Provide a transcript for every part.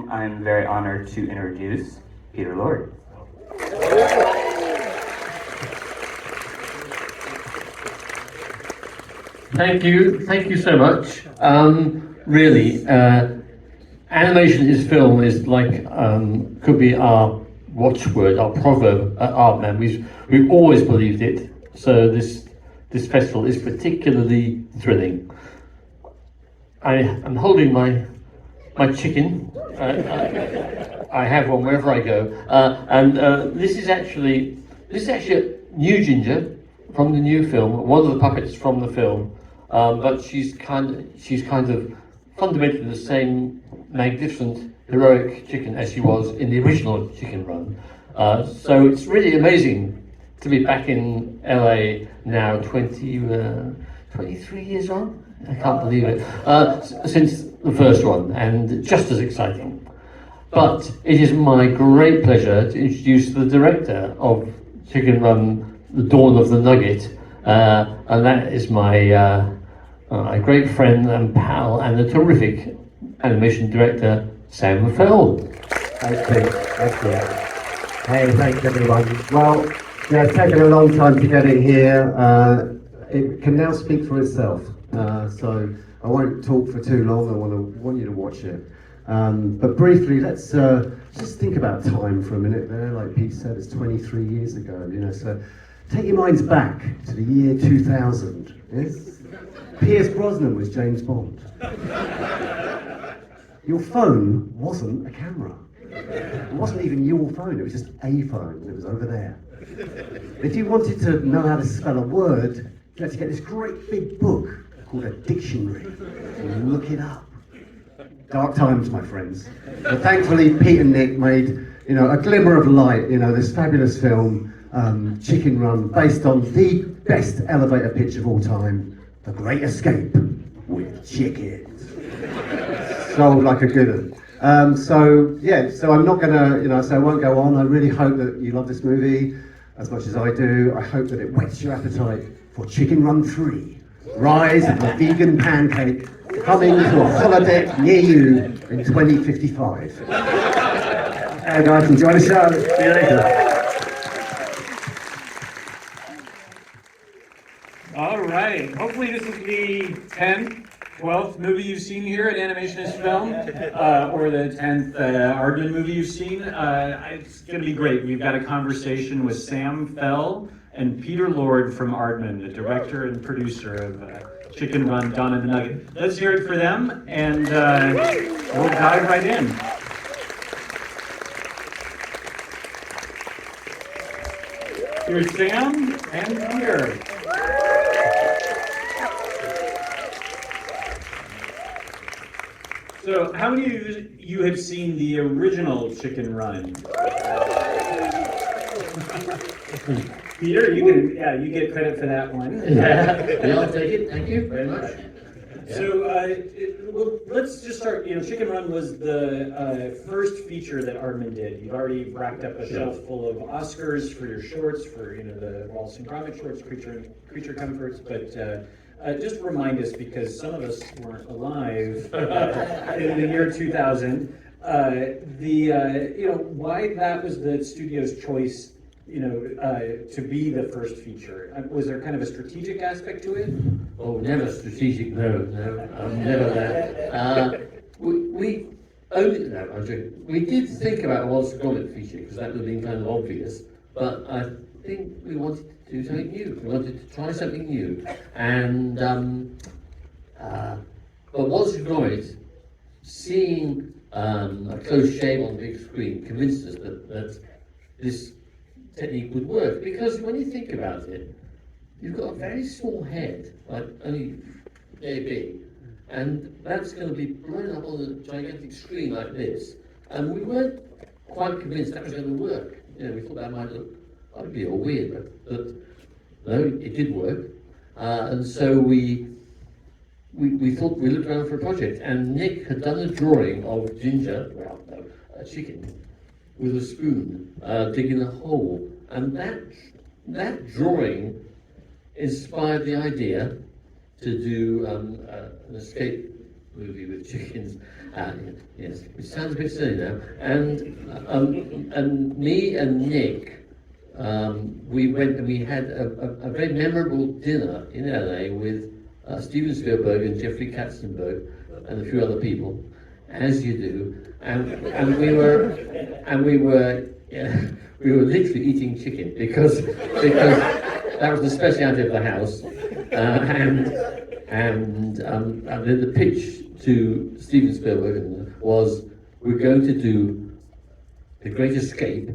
evening, I'm very honored to introduce Peter Lord. Thank you so much. Really, animation is film is like could be our watchword, our proverb at Aardman. We've always believed it. So this festival is particularly thrilling. I am holding my chicken. I have one wherever I go, and this is actually a new Ginger from the new film. One of the puppets from the film. But she's kind of fundamentally the same magnificent, heroic chicken as she was in the original Chicken Run. So it's really amazing to be back in LA now, 23 years on. I can't believe it. Since the first one, and just as exciting. But it is my great pleasure to introduce the director of Chicken Run, The Dawn of the Nugget, and that is my great friend and pal and a terrific animation director, Sam Fell. Thanks, Pete. Thank you. Hey, thanks everyone. Well, it's taken a long time to get in here. It can now speak for itself. So I won't talk for too long. I want you to watch it. But briefly, let's just think about time for a minute there. Like Pete said, it's 23 years ago. So take your minds back to the year 2000. Yes? Pierce Brosnan was James Bond. Your phone wasn't a camera. It wasn't even your phone, it was just a phone, and it was over there. If you wanted to know how to spell a word, you had to get this great big book called a dictionary and look it up. Dark times, my friends. But thankfully, Pete and Nick made, a glimmer of light, this fabulous film, Chicken Run, based on the best elevator pitch of all time, The Great Escape with chickens. Sold like a good one. So I'm not gonna, so I won't go on. I really hope that you love this movie as much as I do. I hope that it whets your appetite for Chicken Run 3, Rise of the Vegan Pancake, coming to a holodeck near you in 2055. Hey guys, enjoy the show. See you later. All right. Hopefully this is the 10th, 12th movie you've seen here at Animation is Film, or the 10th Aardman movie you've seen. It's going to be great. We've got a conversation with Sam Fell and Peter Lord from Aardman, the director and producer of Chicken Run, Dawn of the Nugget. Let's hear it for them, and we'll dive right in. Here's Sam and Peter. So, how many of you have seen the original Chicken Run? Peter, you get credit for that one. Yeah, I'll take it. Thank you very much. So, let's just start. Chicken Run was the first feature that Aardman did. You've already racked up a shelf full of Oscars for your shorts, for the Wallace and Gromit shorts, Creature Comforts, but. Just remind us, because some of us weren't alive in the year 2000, why that was the studio's choice, to be the first feature. Was there kind of a strategic aspect to it? Oh, never strategic. No, never that. We did think about a Wallace and Gromit feature because that would have been kind of obvious, but I think we wanted to do something new. We wanted to try something new, and but Wallace and Gromit, seeing a close shave on the big screen, convinced us that this technique would work. Because when you think about it, you've got a very small head, like only very big, and that's going to be blown up on a gigantic screen like this. And we weren't quite convinced that was going to work. We thought that might be all weird, but no, it did work. And so we thought, we looked around for a project, and Nick had done a drawing of Ginger, a chicken, with a spoon, digging a hole. And that drawing inspired the idea to do an escape movie with chickens. Yes, which sounds a bit silly now. And me and Nick, we went and we had a very memorable dinner in LA with Steven Spielberg and Jeffrey Katzenberg and a few other people, as you do. And we were yeah, we were literally eating chicken because that was the speciality of the house. And then the pitch to Steven Spielberg was, we're going to do The Great Escape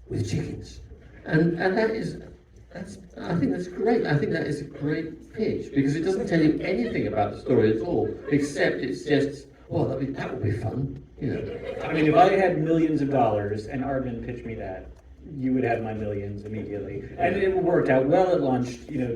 with chickens. And I think that's great. I think that is a great pitch because it doesn't tell you anything about the story at all, except it suggests, well, that would be fun, you know. I mean, if I had millions of dollars and Aardman pitched me that, you would have my millions immediately. And it worked out well. It launched, you know,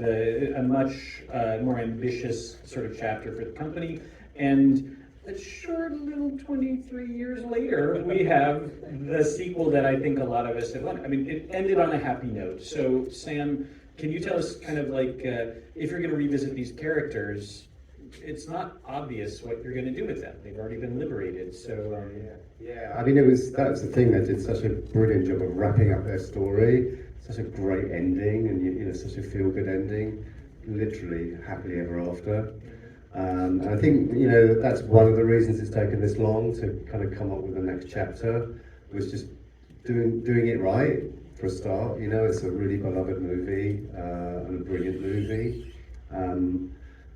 a much more ambitious sort of chapter for the company. And a short little 23 years later, we have the sequel that I think a lot of us have wanted. I mean, it ended on a happy note. So, Sam, can you tell us kind of like, if you're going to revisit these characters, it's not obvious what you're going to do with them. They've already been liberated. So, yeah. I mean, that was the thing. They did such a brilliant job of wrapping up their story. Such a great ending, and you know, such a feel-good ending. Literally happily ever after. And I think, you know, that's one of the reasons it's taken this long to kind of come up with the next chapter, was just doing it right for a start. You know, it's a really beloved movie and a brilliant movie.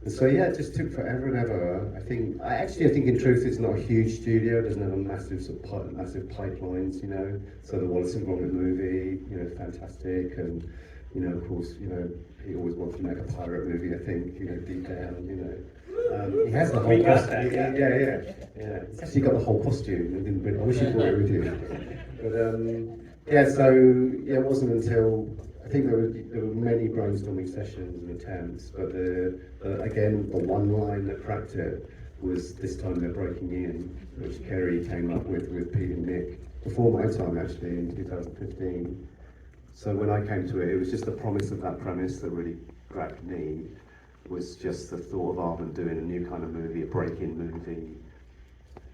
And so yeah, it just took forever and ever. I think in truth it's not a huge studio. It doesn't have a massive massive pipelines, you know. So the Wallace and Gromit movie, you know, fantastic, and you know, of course, you know, he always wanted to make a pirate movie. I think, you know, deep down, you know, he has the whole costume. Yeah. He's actually got the whole costume. I wish he brought it with you. But yeah, so yeah, it wasn't until. I think there were many brainstorming sessions and attempts, but again, the one line that cracked it was This Time They're Breaking In, which Kerry came up with Pete and Nick before my time, actually, in 2015. So when I came to it, it was just the promise of that premise that really grabbed me, was just the thought of Aardman doing a new kind of movie, a break-in movie,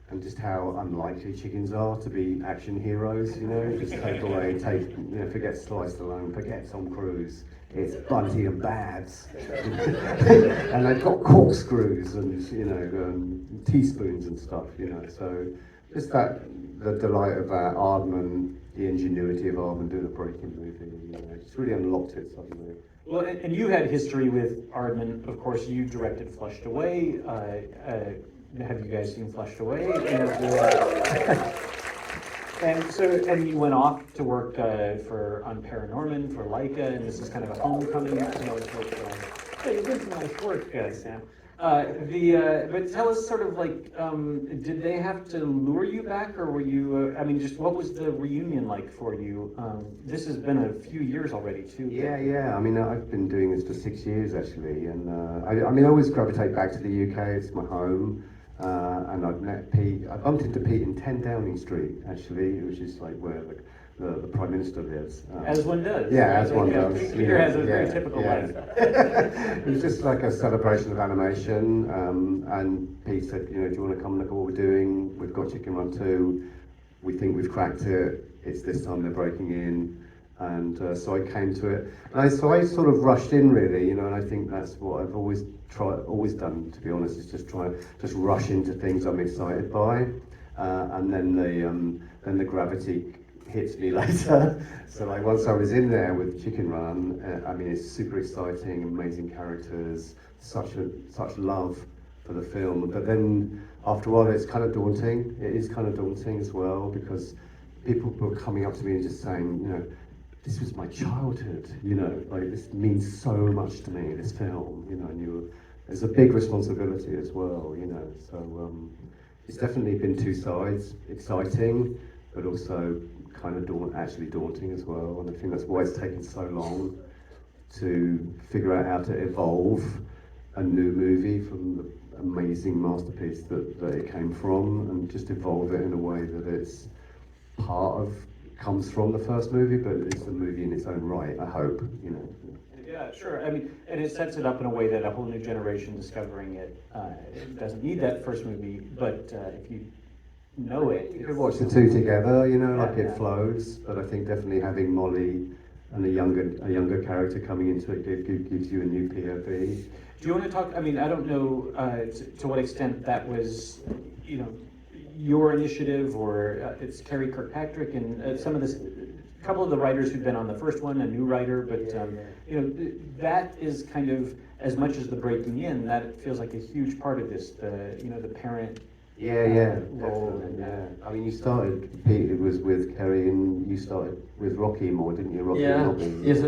and just how unlikely chickens are to be action heroes, you know, just forget Sly Stallone, forget Tom Cruise, it's Bunty and Babs, and they've got corkscrews and, you know, teaspoons and stuff, you know, so just the delight of Aardman, the ingenuity of Aardman doing a break-in movie, you know, it's really unlocked it suddenly. well, and you had history with Aardman. Of course, you directed Flushed Away. Have you guys seen Flushed Away? And you went off to work on Paranorman for Leica, and this is kind of a homecoming. You're doing some nice work, Sam. But tell us sort of like, did they have to lure you back, or were you? I mean, just what was the reunion like for you? This has been a few years already, too. Yeah. I mean, I've been doing this for 6 years actually, and I mean, I always gravitate back to the UK. It's my home. And I've met Pete. I bumped into Pete in 10 Downing Street, actually, which is like where the Prime Minister lives. As one does. Yeah, as one does. Peter has a very typical life. It was just like a celebration of animation, and Pete said, you know, do you want to come look at what we're doing? We've got Chicken Run 2. We think we've cracked it. It's This Time They're Breaking In. And so I came to it. And so I sort of rushed in, really, you know, and I think that's what I've always done, to be honest, is just rush into things I'm excited by, and then the gravity hits me later. So like once I was in there with Chicken Run, I mean, it's super exciting, amazing characters, such love for the film. But then after a while, it's kind of daunting. It is kind of daunting as well, because people were coming up to me and just saying, you know, this was my childhood, you know, like this means so much to me, this film, you know, and there's a big responsibility as well, you know, so it's definitely been two sides, exciting, but also kind of daunting as well, and I think that's why it's taken so long to figure out how to evolve a new movie from the amazing masterpiece that it came from, and just evolve it in a way that it's part of comes from the first movie, but it's a movie in its own right, I hope, you know. Yeah, sure. I mean, and it sets it up in a way that a whole new generation discovering it doesn't need that first movie, but if you know it. You could watch the two together, you know, like Yeah, it yeah. flows, but I think definitely having Molly and a younger character coming into it gives you a new POV. Do you want to talk, I mean, I don't know to what extent that was, your initiative, or it's Terry Kirkpatrick and some of this, a couple of the writers who've been on the first one, a new writer, but that is kind of, as much as the breaking in, that feels like a huge part of this, the parent Yeah, role. definitely, yeah. I mean, you started, Pete, it was with Kerry, and you started with Rocky more, didn't you? Rocky Yeah, and Nobby. yes.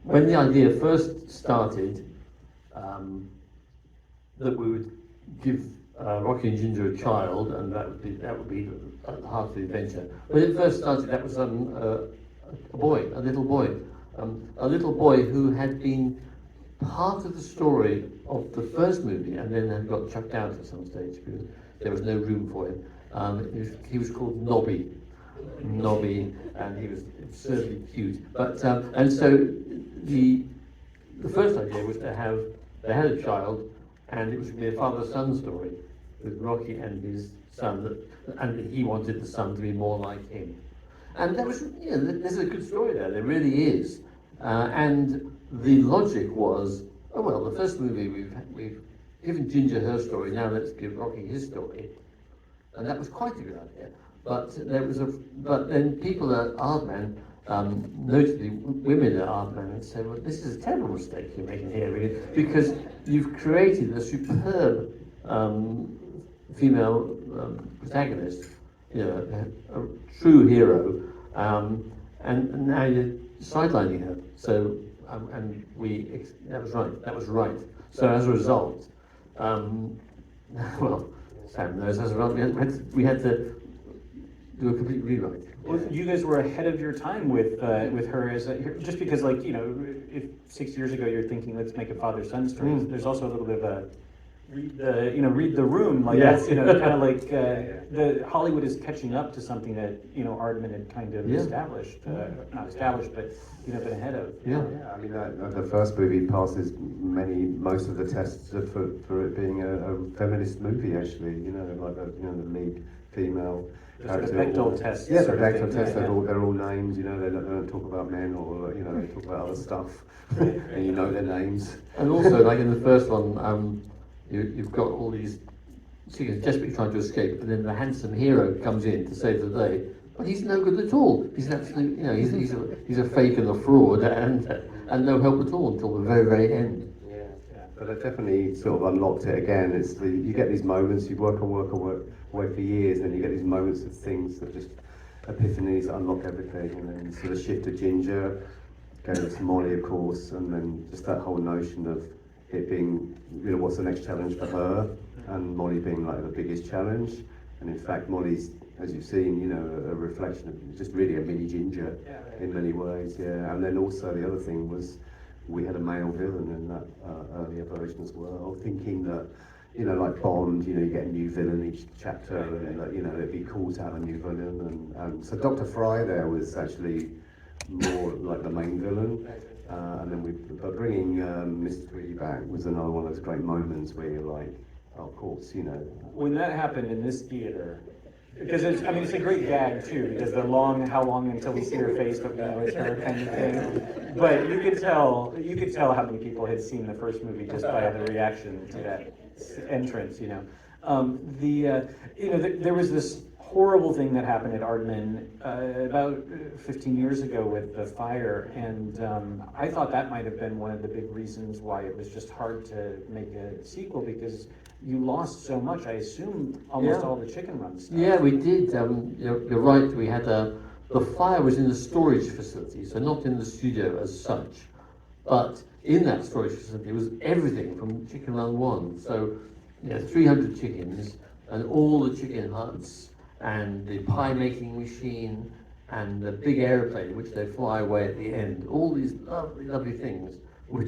When the idea first started, that we would give Rocky and Ginger a child, and that would be at the heart of the adventure. When it first started, that was a little boy who had been part of the story of the first movie, and then had got chucked out at some stage because there was no room for him. He was called Nobby, and he was absurdly cute. But and so the first idea was they had a child, and it was going to be a father-son story with Rocky and his son, and he wanted the son to be more like him. And that was, there's a good story there really is. And the logic was, oh well, the first movie we've given Ginger her story, now let's give Rocky his story. And that was quite a good idea. But then people at Aardman, notably women at Aardman, said, well, this is a terrible mistake you're making here, really, because you've created a superb female protagonist, a true hero, and now you're sidelining her. So, that was right. So as a result, well, Sam knows, as a result, we had to do a complete rewrite. Well, you guys were ahead of your time with her just because, if 6 years ago you're thinking let's make a father-son story, there's also a little bit of a read the room, Yes. that's kind of like the Hollywood is catching up to something that Aardman had kind of established, not established, but been ahead of. Yeah, I mean, the first movie passes most of the tests for it being a feminist movie, actually. The lead female. The sort of Bechdel test. Yeah, the Bechdel test. They're all names. They don't talk about men, or they talk about other stuff, and you know their names. And also, like in the first one, you've got all these chickens desperately trying to escape, and then the handsome hero comes in to save the day. But he's no good at all. He's absolutely, he's a fake and a fraud, and no help at all until the very, very end. Yeah. But it definitely sort of unlocked it again. You get these moments, you work for years, and you get these moments of things that just epiphanies that unlock everything, and then sort of shift to Ginger, goes to Molly, of course, and then just that whole notion of it being, what's the next challenge for her, and Molly being like the biggest challenge. And in fact, Molly's, as you've seen, a reflection of just really a mini Ginger in many ways, yeah. And then also the other thing was we had a male villain in that earlier version as well, thinking that, like Bond, you get a new villain each chapter, and that, it'd be cool to have a new villain. And so Dr. Fry there was actually more like the main villain. And then but bringing Mr. Tweedy back was another one of those great moments where you're like, oh, of course, When that happened in this theater, because it's a great gag too, because how long until we see her face, but we know it's her kind of thing. But you could tell how many people had seen the first movie just by the reaction to that entrance. There was this horrible thing that happened at Aardman about 15 years ago with the fire, and I thought that might have been one of the big reasons why it was just hard to make a sequel, because you lost so much. I assume almost all the chicken run stuff. Yeah, we did. You're right. We had the fire was in the storage facility, so not in the studio as such, but in that storage facility was everything from Chicken Run 1. So 300 chickens and all the chicken huts and the pie making machine and the big airplane which they fly away at the end. All these lovely, lovely things were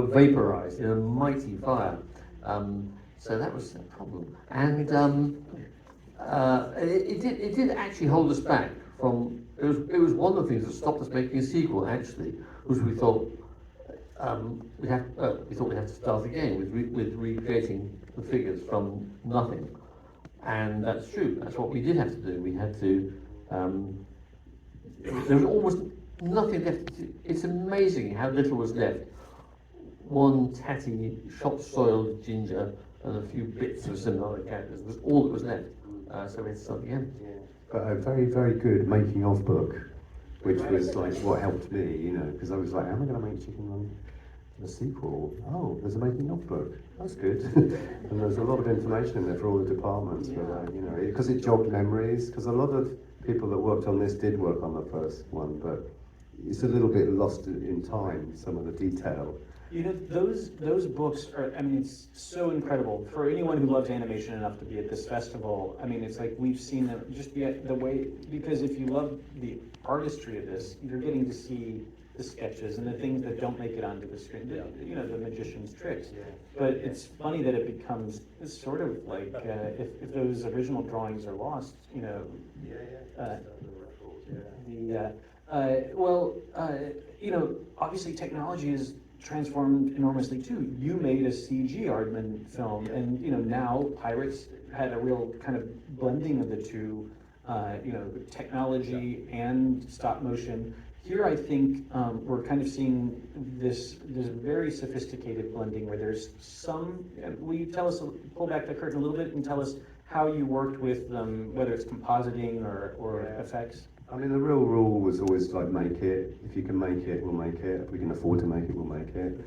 vaporized in a mighty fire. So that was a problem. And It did actually hold us back from. It was one of the things that stopped us making a sequel. Actually, was we thought we thought we'd have to start again with recreating the figures from nothing, and that's true. That's what we did have to do. We had to. There was almost nothing left. It's amazing how little was left. One tatty, shop-soiled ginger and a few bits of some other characters was all that was left. So we had to start again. But a very, very good making of book, which was like what helped me, you know, because I was like, how am I going to make Chicken Run a sequel? Oh, there's a making of book. That's good. And there's a lot of information in there for all the departments, you know, because it jogged memories. Because a lot of people that worked on this did work on the first one, but it's a little bit lost in time, some of the detail. You know, those books are, I mean, it's so incredible. For anyone who loves animation enough to be at this festival, I mean, it's like we've seen them, just the way, because if you love the artistry of this, you're getting to see the sketches and the things that don't make it onto the screen, you know, the magician's tricks. But it's funny that it becomes sort of like, if those original drawings are lost, you know, you know, obviously technology is transformed enormously too. You made a CG Aardman film, and you know now Pirates had a real kind of blending of the two, you know, technology and stop motion. Here, I think we're kind of seeing this very sophisticated blending where there's some. Will you tell us, pull back the curtain a little bit, and tell us how you worked with whether it's compositing or effects? I mean, the real rule was always like make it. If you can make it, we'll make it. If we can afford to make it, we'll make it.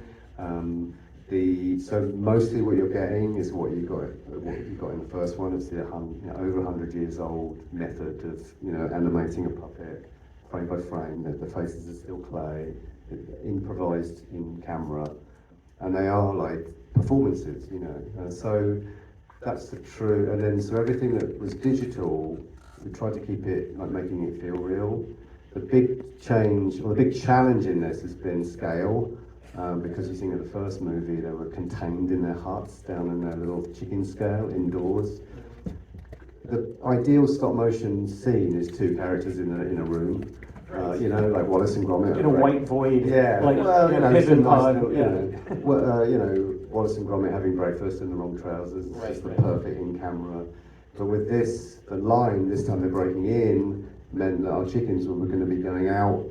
So mostly what you're getting is what you got in the first one. It's the over 100 years old method of animating a puppet frame by frame. The faces are still clay, improvised in camera, and they are like performances, so that's the true. And then so everything that was digital, we tried to keep it like making it feel real. The big change, or the big challenge in this has been scale, because you think of the first movie, they were contained in their huts, down in their little chicken scale, indoors. The ideal stop motion scene is two characters in a room, like Wallace and Gromit. In a white void. Yeah, like some pod. Nice, Wallace and Gromit having breakfast in the wrong trousers. It's just the perfect in camera. But with this, the line, this time they're breaking in, meant that our chickens were going to be going out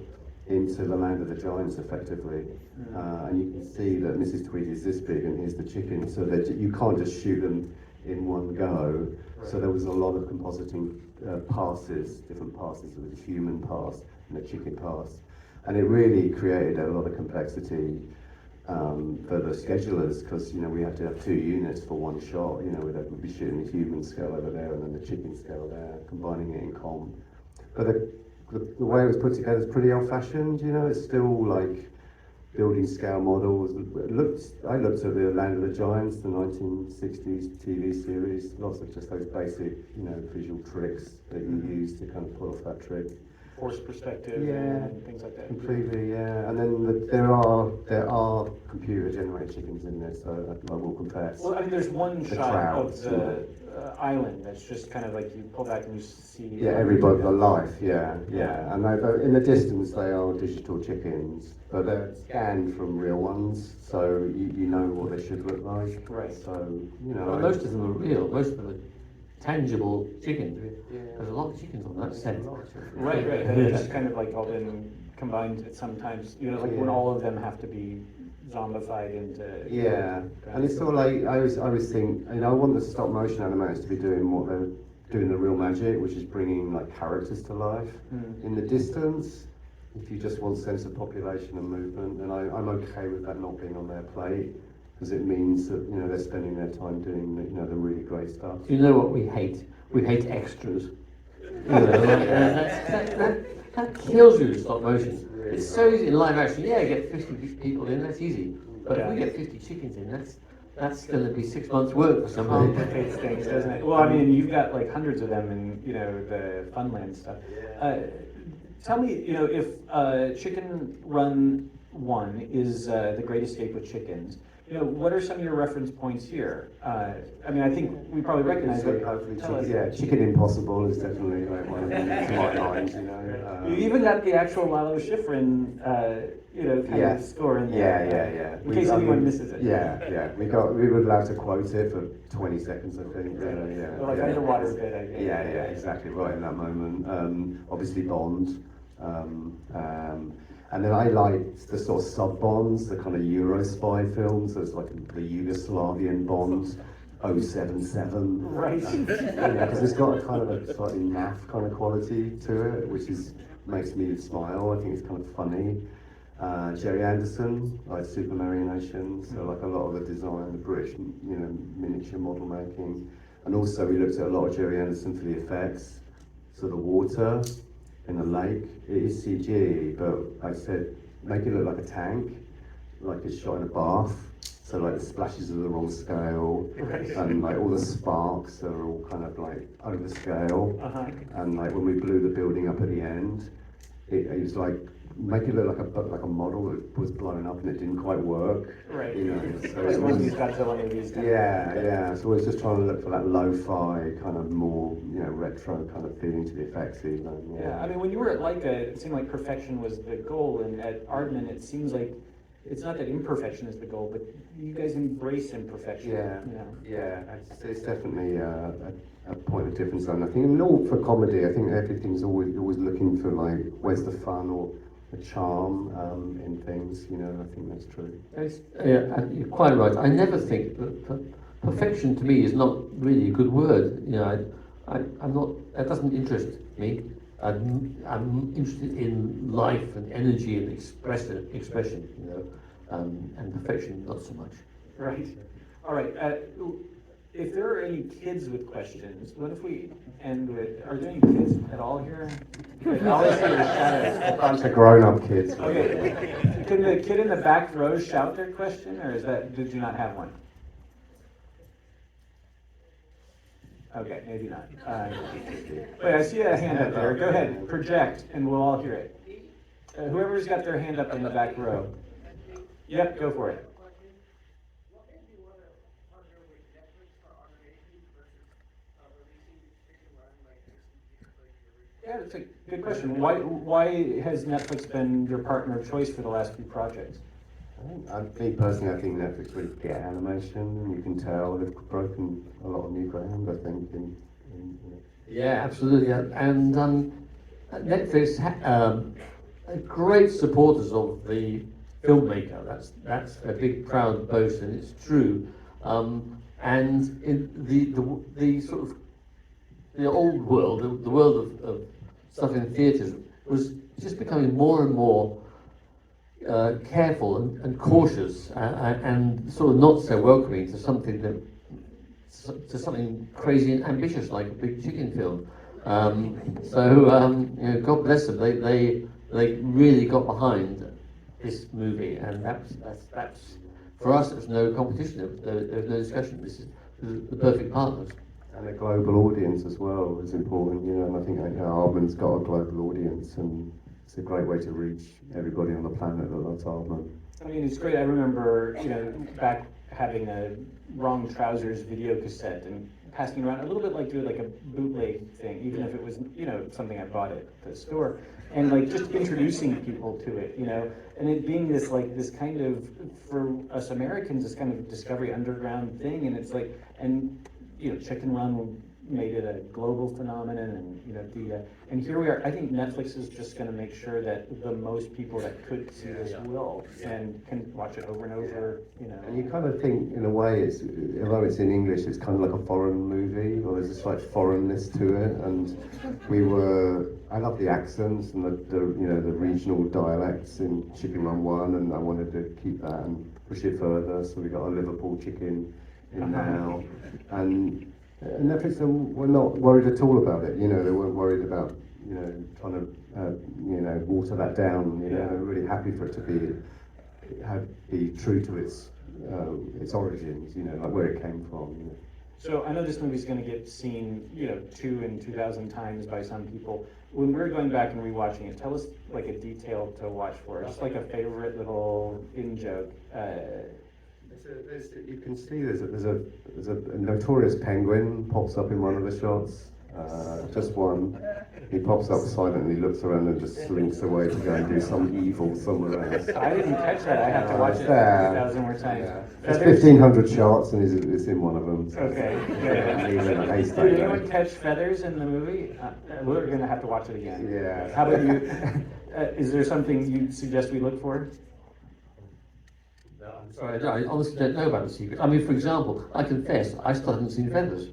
into the land of the giants, effectively. And you can see that Mrs. Tweedy is this big, and here's the chicken, so that you can't just shoot them in one go. So there was a lot of compositing passes, different passes, with a human pass and a chicken pass. And it really created a lot of complexity for the schedulers, because we had to have two units for one shot. We'd be shooting the human scale over there and then the chicken scale there, combining it in comp. But the way it was put together is pretty old-fashioned. It's still like building scale models. I looked at the Land of the Giants, the 1960s TV series. Lots of just those basic, visual tricks that you use to kind of pull off that trick. Force perspective and things like that. Completely, yeah. And then there are computer generated chickens in there, so I will confess. Well, I mean, there's one shot of the island that's just kind of like you pull back and you see. Yeah, everybody, the life, yeah. And in the distance, they are digital chickens, but they're scanned from real ones, so you know what they should look like. Right. So Well, most of them are real. Most of them are tangible chickens. There's a lot of chickens on that set. Right. They're just kind of like all been combined at sometimes, when all of them have to be zombified into. Yeah, and it's sort of like I always think, I want the stop motion animators to be doing what they're doing, the real magic, which is bringing like characters to life. In the distance, if you just want sense of population and movement, and I'm okay with that not being on their plate, because it means that they're spending their time doing the really great stuff. You know what we hate? We hate extras. That kills you in stop motion. It's so easy in live action. Yeah, get 50 people in, that's easy. But if we get 50 chickens in, that's going to be 6 months' work for somebody. Complicates things, doesn't it? Well, I mean, you've got like hundreds of them in the Funland stuff. Tell me, if Chicken Run 1 is The Great Escape with Chickens, what are some of your reference points here? I mean, I think we probably recognize it. Hopefully, Tell us. Chicken Impossible is definitely like one of the smart lines, you know. You even got the actual Lalo Schifrin, kind of score in there. Yeah. In case anyone misses it. Yeah. We were allowed to quote it for 20 seconds, I think. Like underwater bit, I guess. Yeah, exactly, right in that moment. Obviously Bond. And then I liked the sort of sub-Bonds, the kind of Euro spy films. There's like the Yugoslavian Bond, 077. Right. Because it's got a kind of a slightly naff kind of quality to it, which makes me smile. I think it's kind of funny. Jerry Anderson, like Super Marionation, so like a lot of the design, the British, miniature model making. And also we looked at a lot of Jerry Anderson for the effects. So the water in the lake, it is CG, but I said, make it look like a tank, like it's shot in a bath. So like the splashes are the wrong scale, and like all the sparks are all kind of like over scale. And like when we blew the building up at the end, it was like, make it look like a model that was blown up and it didn't quite work. Right. So like one of these Godzilla movies. Yeah. So we're just trying to look for that lo-fi kind of more, retro kind of feeling to the effects even. Yeah, I mean, when you were at Leica, it seemed like perfection was the goal, and at Aardman, it seems like it's not that imperfection is the goal, but you guys embrace imperfection. Yeah. It's definitely a point of difference. And I think, for comedy, I think everything's always looking for like, where's the fun or the charm in things. I think that's true. Yeah, you're quite right. I never think that perfection to me is not really a good word. I'm not. That doesn't interest me. I'm interested in life and energy and expression. And perfection not so much. Right. All right. If there are any kids with questions, what if we end with? Are there any kids at all here? I always see the shadows. A bunch of grown-up kids. Okay. Can the kid in the back row shout their question, or did you not have one? Okay, maybe not. Wait, I see a hand up there. Go ahead, project, and we'll all hear it. Whoever's got their hand up in the back row. Yep, go for it. Yeah, that's a good question. Why has Netflix been your partner of choice for the last few projects? Me personally, I think Netflix really get animation, and you can tell they've broken a lot of new ground, I think. Yeah, absolutely. And Netflix are great supporters of the filmmaker. That's a big proud boast, and it's true. And in the sort of the old world, the world of stuff in theatres, was just becoming more and more careful and cautious and sort of not so welcoming to something crazy and ambitious like a big chicken film. God bless them. They really got behind this movie, and that's for us. There's no competition. There's no discussion. This is the perfect partners. And a global audience as well is important, and I think Aardman's got a global audience, and it's a great way to reach everybody on the planet that loves Aardman. I mean, it's great. I remember, back having a Wrong Trousers video cassette and passing around a little bit like doing like a bootleg thing, even if it was, something I bought at the store, and like just introducing people to it, and it being this kind of, for us Americans, this kind of discovery underground thing, and it's like, and Chicken Run made it a global phenomenon, and and here we are. I think Netflix is just going to make sure that the most people that could see this will and can watch it over and over. And you kind of think, in a way, although it's in English, it's kind of like a foreign movie, or there's a slight foreignness to it. And I love the accents and the regional dialects in Chicken Run 1, and I wanted to keep that and push it further. So we got a Liverpool chicken in now, and Netflix were not worried at all about it. They weren't worried about trying to water that down. They were really happy for it to be true to its origins. Like where it came from. So I know this movie's going to get seen 2,000 and 2,000 times by some people. When we're going back and rewatching it, tell us like a detail to watch for, just like a favorite little in joke You can see there's a notorious penguin pops up in one of the shots. Just one. He pops up silently, looks around, and just slinks away to go and do some evil somewhere else. I didn't catch that. I have to watch it Yeah. 2,000 more times. There's 1,500 shots, and it's in one of them. So. Okay, He's in a good. haystack Did there. anyone catch feathers in the movie? We're going to have to watch it again. Yeah. How about you? Is there something you suggest we look for? No, I'm sorry, I honestly don't know about the secret. I mean, for example, I confess, I still haven't seen feathers.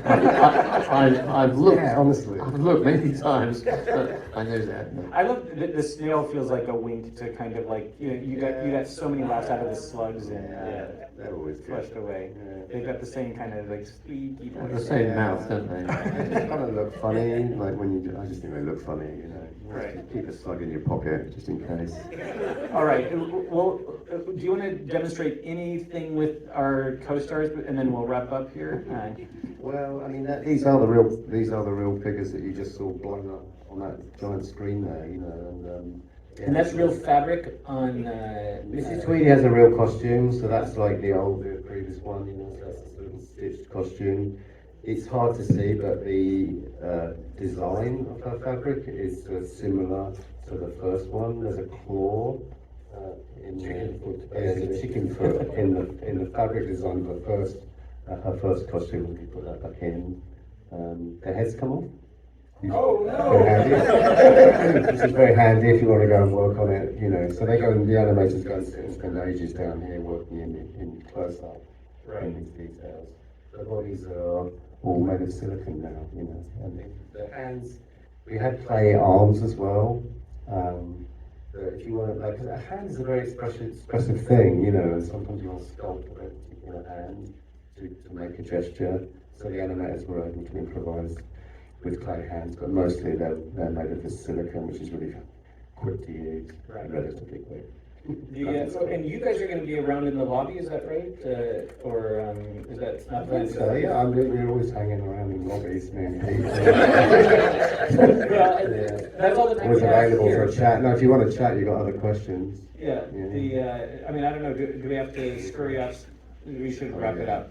I've looked, Yeah, honestly. I've looked many times, but I know that. I love that the snail feels like a wink to kind of like, you got so many laughs out of the slugs and They're always good. flushed away. Yeah. They've got the same kind of like squeaky They have the voice. same mouth, don't They they? kind of look funny, like when you. I just think they look funny, you know. Right. Keep a slug in your pocket just in case. All right. Well, do you want to demonstrate anything with our co-stars, and then we'll wrap up here? Well, I mean, these are the real figures that you just saw blown up on that giant screen there, you know. And that's real fabric on. Mrs. Tweedy has a real costume, so that's like the previous one, you know. So that's a sort of stitched costume. It's hard to see, but the design of her fabric is similar to the first one. There's a claw in there's a chicken foot in the fabric design of her first costume. When you put that back in, the heads come off. Oh Very handy. Which is very handy if you want to go and work on it, you know. So the animators go and sit and spend ages down here working in close up in these details. The bodies are all made of silicone now, you know. And the hands, we had clay arms as well. If you want to, like, 'cause a hand is a very expressive thing, you know, and sometimes you want to sculpt a very particular hand to make a gesture. So the animators were able to improvise with clay hands, but mostly they're made of this silicone, which is really quick to use, relatively quick. And you guys are going to be around in the lobby, is that right? Or is that not planned? So yeah, we're always hanging around in lobbies, me and Pete. Well, that's all the time we Always have available here. for a chat. Now, if you want to chat, you've got other questions. Yeah. I mean, I don't know. Do we have to scurry up? We should wrap it up.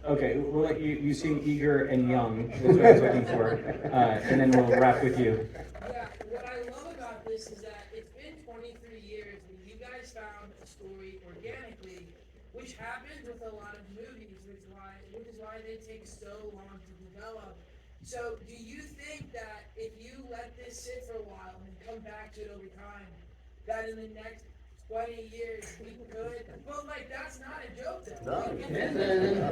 Okay, we'll let you seem eager and young. That's what I was looking for, and then we'll wrap with you. Yeah, what I love about this is that it's been 23 years and you guys found a story organically, which happens with a lot of movies, which is why they take so long to develop. So do you think that if you let this sit for a while and come back to it over time, that in the next 20 years we could, but like that's not a joke though.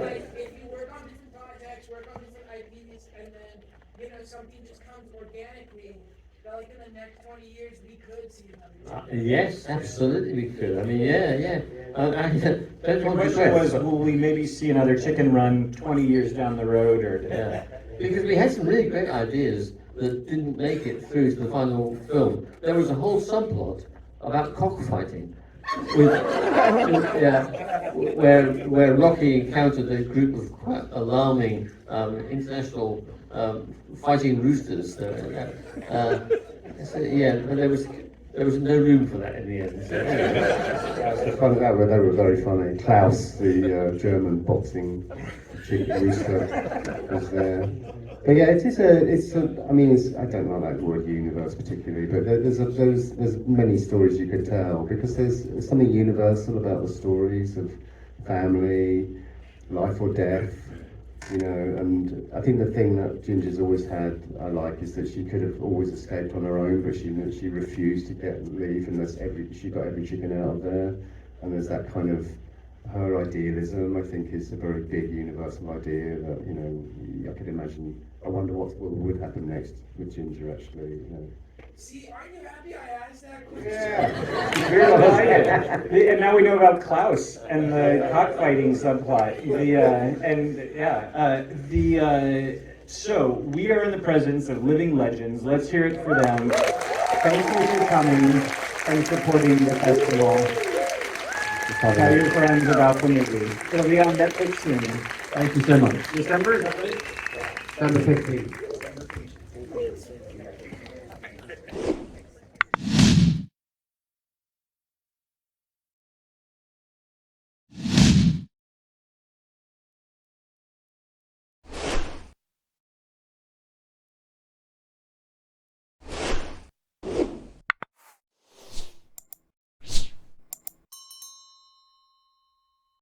Like if you work on different projects, work on different IPs, and then, you know, something just comes organically, that like in the next 20 years we could see another joke. Yes, absolutely we could. I mean, yeah. The question was, will we maybe see another Chicken Run 20 years down the road, or? Yeah, because we had some really great ideas that didn't make it through to the final film. There was a whole subplot about cockfighting, where Rocky encountered a group of quite alarming international fighting roosters. But there was no room for that in the end. They were very funny. Klaus, the German boxing chicken rooster, was there. But yeah, I don't like that word universe particularly, but there's many stories you could tell, because there's something universal about the stories of family, life or death, you know. And I think the thing that Ginger's always had, I like, is that she could have always escaped on her own, but she refused to leave, and she got every chicken out of there. And there's that kind of, her idealism, I think, is a very big universal idea that, you know, I could imagine. I wonder what would happen next with Ginger, actually, you know. See, aren't you happy I asked that question? We're delighted. And now we know about Klaus and the cockfighting subplot. So we are in the presence of living legends. Let's hear it for them. Thank you for coming and supporting the festival. Tell your friends about the movie. It'll be on Netflix soon. Thank you so much. December, is that right? December 15th.